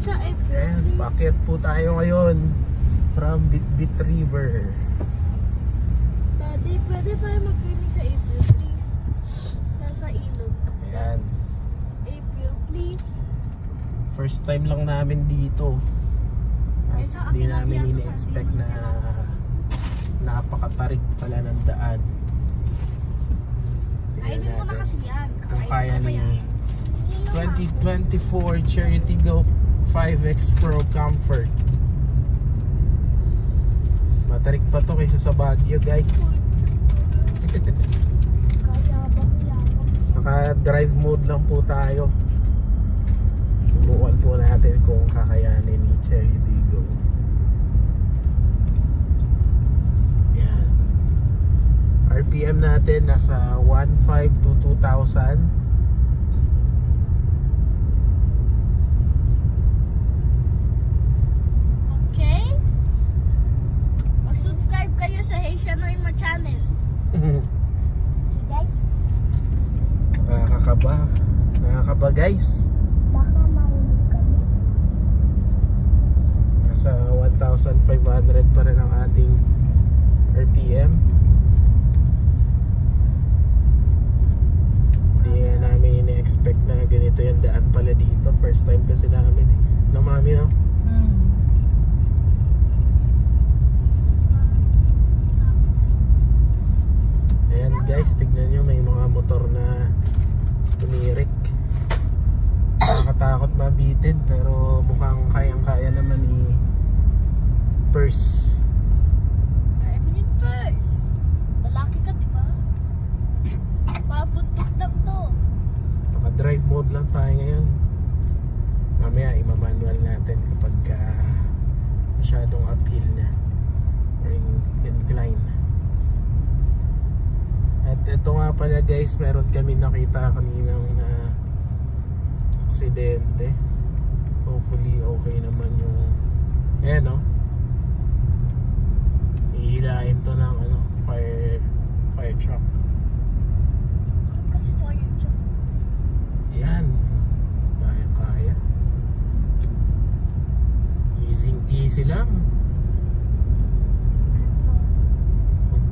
sa April. And paakyat po tayo ngayon from Bitbit River. Daddy, pwede tayo mag-swimming sa April, please? Nasa ilog. Ayan. April, please. First time lang namin dito. Ay, sa Hindi akin namin yan, ini-expect na napakatarik pala ng daan. Ay, hindi mo na kasi yan. Kung kaya ni 2024 Cherry Tiggo 5X Pro Comfort. Matarik pa to kaysa sa Baguio, guys. Naka-drive mode lang po tayo. Subukan po natin kung kakayanin ni Cherry Tiggo. Yan. RPM natin nasa 1.5 to 2,000. Okay? Mag-subscribe kayo sa Haitian Noima channel. Guys, Nakakaba guys. baka mahulog kami. Nasa 1,500 pa rin ang ating RPM. Hindi nga namin ini-expect na ganito yung daan pala dito. First time kasi namin eh. No, mami, no? Ayan guys, tignan nyo, may mga motor na tumirik. Nakakatakot mabitin, pero mukhang kayang-kaya naman ni Purse. Kaya mo yung first. Lalaki ka, diba? Papuntok lang to. Naka-drive mode lang tayo ngayon. Mamaya ima-manual natin kapag masyadong uphill na or incline. At ito nga pala guys, meron kami nakita kaninang aksidente. Hopefully okay naman yung no? Ihilain to ng fire truck. Kasi fire truck. Yan, kaya. Easy lang.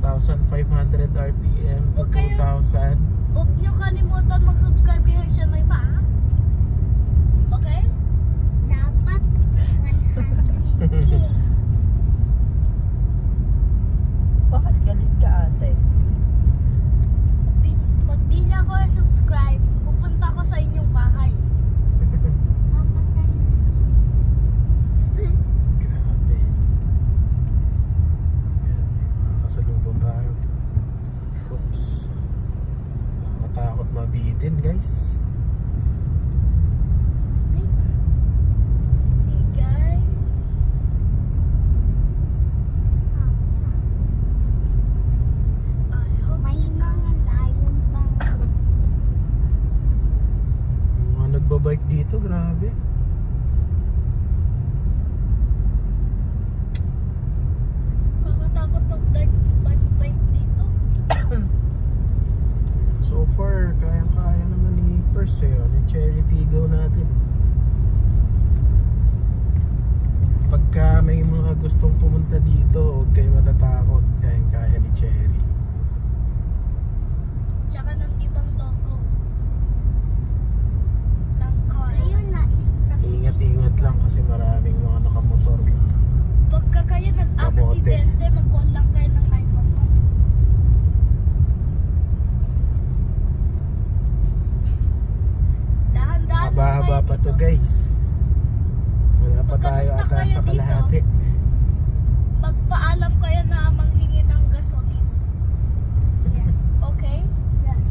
1,500 RPM to 2,000. Huwag nyo kalimutan mag-subscribe kayo sa Noima, ha? Okay? Dapat 100K. Bakit galit ka, ate? Pag di niya ako subscribe, pupunta ko sa inyong bahay. Grabe. Ayan, may mga kasalubong tayo. Oops. Nakatakot mabitin guys. Hey guys. I hope may mga lion bang Yung mga nagbabike dito, grabe. kakatakot mag-bike dito. So far, kayang-kaya naman ni Purse ni Cherry Tiggo natin. Pagka may mga gustong pumunta dito, huwag kayo matatakot. Kayang-kaya ni Cherry. Tsaka ng ibang logo. Ng car. Ayun na. Ingat-ingat lang kasi maraming mga nakamotor. Pagka kayo nag-aksidente, mag-call lang kayo ng 911. Dahan-dahan lang Haba-haba kayo pa to dito. guys. Wala pa Pagka tayo na-stuck ata kayo sa dito, kalahati. Magpaalam kayo na manghingi ng gasolin. Yes. Okay? Yes.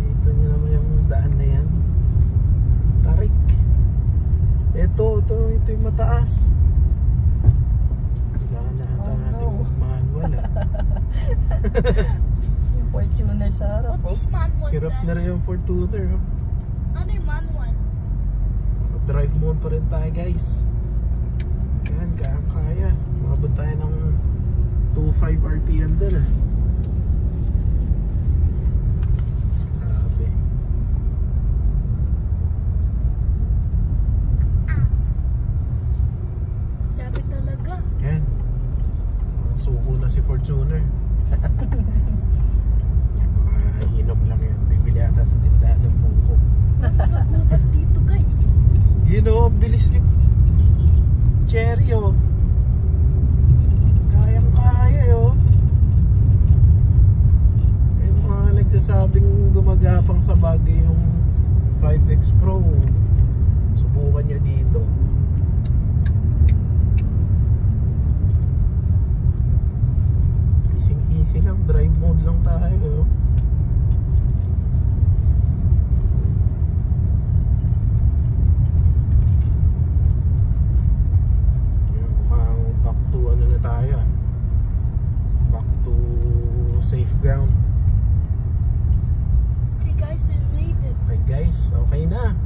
Ito nyo naman yung daan na yan. Tarik. Ito yung mataas. Kailangan na ata natin mag-manual Yung Fortuner sa harap. What is manual? Hirap na rin yung Fortuner. Ano yung manual? Drive mode pa rin tayo guys. Yan, kaya. Mabot tayo ng 2.5 RPM dun Grabe. Inom lang yan. Bibili ata sa tindahan ng buko. Nagbubat dito guys. Yun o, ang bilis ni Cherry o. Kayang kaya o. May mga nagsasabing gumagapang sa bagay yung 5X Pro. Subukan nyo dito. Easy lang, drive mode lang tayo. Mukhang back to ano na tayo, back to safe ground. Okay guys, we made it. Okay guys, okay na.